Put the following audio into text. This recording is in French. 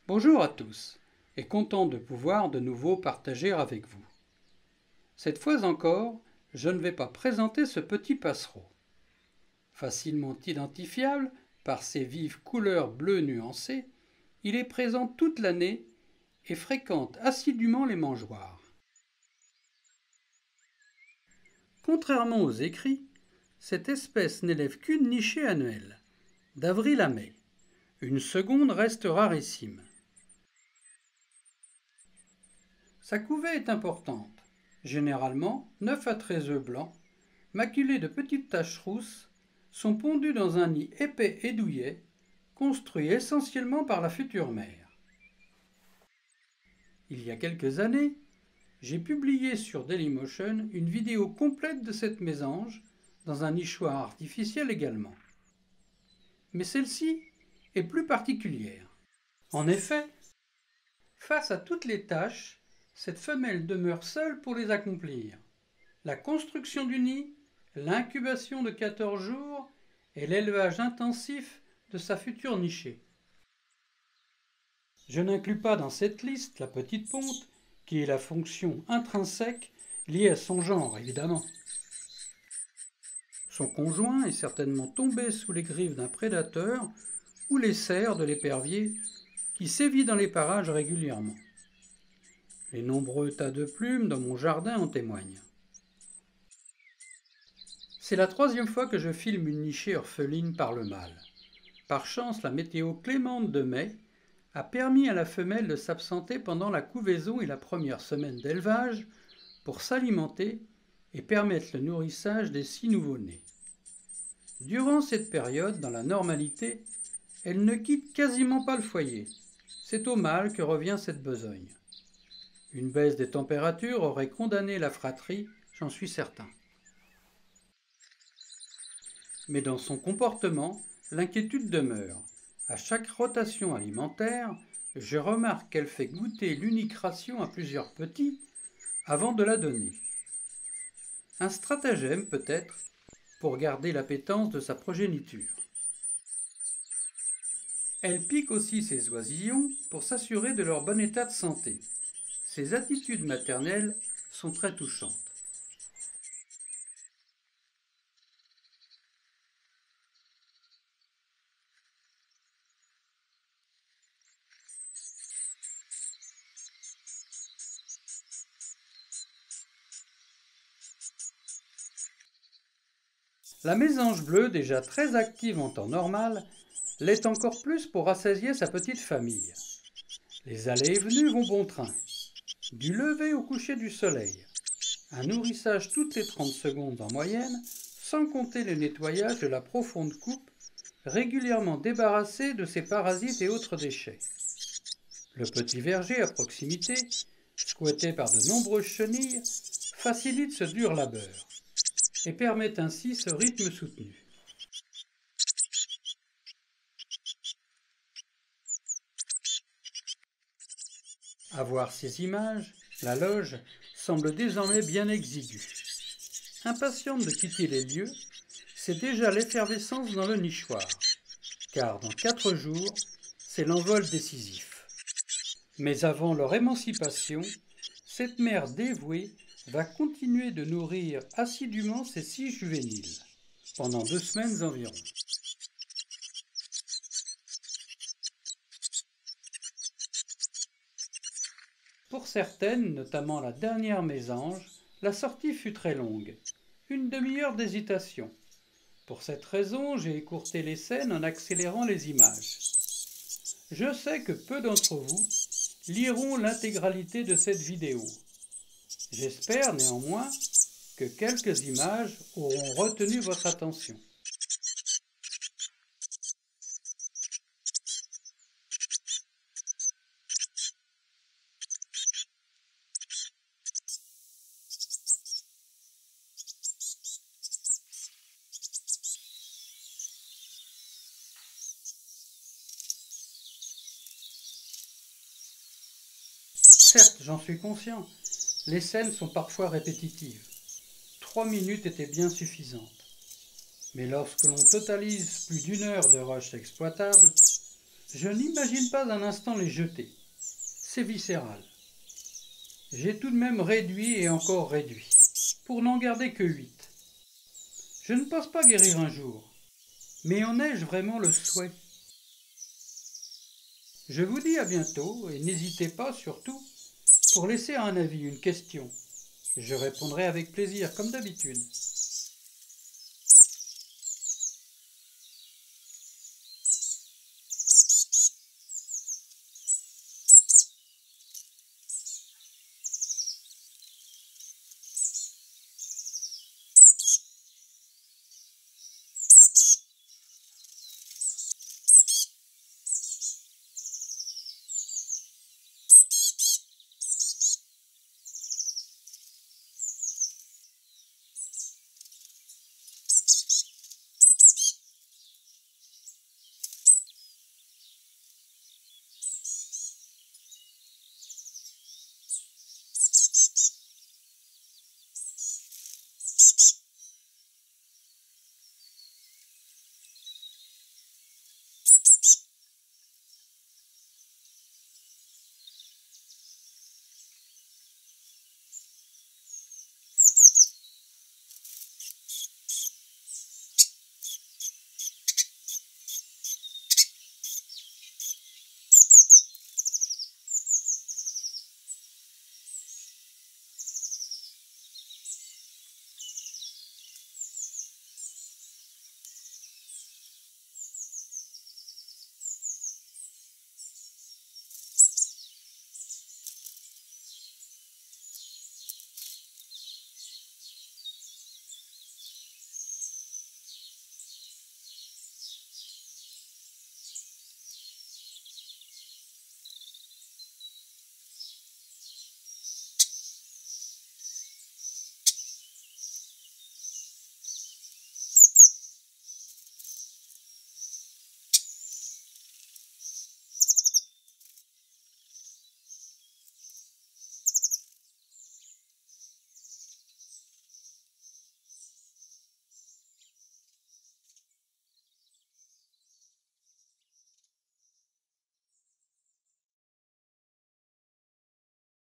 Bonjour à tous, et content de pouvoir de nouveau partager avec vous. Cette fois encore, je ne vais pas présenter ce petit passereau. Facilement identifiable par ses vives couleurs bleues nuancées, il est présent toute l'année et fréquente assidûment les mangeoires. Contrairement aux écrits, cette espèce n'élève qu'une nichée annuelle, d'avril à mai. Une seconde reste rarissime. Sa couvée est importante, généralement 9 à 13 œufs blancs, maculés de petites taches rousses, sont pondus dans un nid épais et douillet, construit essentiellement par la future mère. Il y a quelques années, j'ai publié sur Dailymotion une vidéo complète de cette mésange, dans un nichoir artificiel également. Mais celle-ci est plus particulière. En effet, face à toutes les tâches, cette femelle demeure seule pour les accomplir. La construction du nid, l'incubation de 14 jours et l'élevage intensif de sa future nichée. Je n'inclus pas dans cette liste la petite ponte, qui est la fonction intrinsèque liée à son genre, évidemment. Son conjoint est certainement tombé sous les griffes d'un prédateur ou les serres de l'épervier qui sévit dans les parages régulièrement. Les nombreux tas de plumes dans mon jardin en témoignent. C'est la troisième fois que je filme une nichée orpheline par le mâle. Par chance, la météo clémente de mai a permis à la femelle de s'absenter pendant la couvaison et la première semaine d'élevage pour s'alimenter et permettre le nourrissage des 6 nouveau-nés. Durant cette période, dans la normalité, elle ne quitte quasiment pas le foyer. C'est au mâle que revient cette besogne. Une baisse des températures aurait condamné la fratrie, j'en suis certain. Mais dans son comportement, l'inquiétude demeure. À chaque rotation alimentaire, je remarque qu'elle fait goûter l'unique ration à plusieurs petits avant de la donner. Un stratagème peut-être pour garder l'appétence de sa progéniture. Elle pique aussi ses oisillons pour s'assurer de leur bon état de santé. Ses attitudes maternelles sont très touchantes. La mésange bleue, déjà très active en temps normal, l'est encore plus pour rassasier sa petite famille. Les allées et venues vont bon train. Du lever au coucher du soleil. Un nourrissage toutes les 30 secondes en moyenne, sans compter le nettoyage de la profonde coupe, régulièrement débarrassée de ses parasites et autres déchets. Le petit verger à proximité, squatté par de nombreuses chenilles, facilite ce dur labeur et permet ainsi ce rythme soutenu. À voir ces images, la loge semble désormais bien exiguë. Impatiente de quitter les lieux, c'est déjà l'effervescence dans le nichoir, car dans 4 jours, c'est l'envol décisif. Mais avant leur émancipation, cette mère dévouée va continuer de nourrir assidûment ses 6 juvéniles, pendant 2 semaines environ. Pour certaines, notamment la dernière mésange, la sortie fut très longue, une demi-heure d'hésitation. Pour cette raison, j'ai écourté les scènes en accélérant les images. Je sais que peu d'entre vous liront l'intégralité de cette vidéo. J'espère néanmoins que quelques images auront retenu votre attention. Certes, j'en suis conscient, les scènes sont parfois répétitives. 3 minutes étaient bien suffisantes. Mais lorsque l'on totalise plus d'1 heure de rush exploitable, Je n'imagine pas un instant les jeter. C'est viscéral. J'ai tout de même réduit et encore réduit, pour n'en garder que 8. Je ne pense pas guérir un jour, mais en ai-je vraiment le souhait? Je vous dis à bientôt et n'hésitez pas surtout pour laisser un avis, une question. Je répondrai avec plaisir comme d'habitude.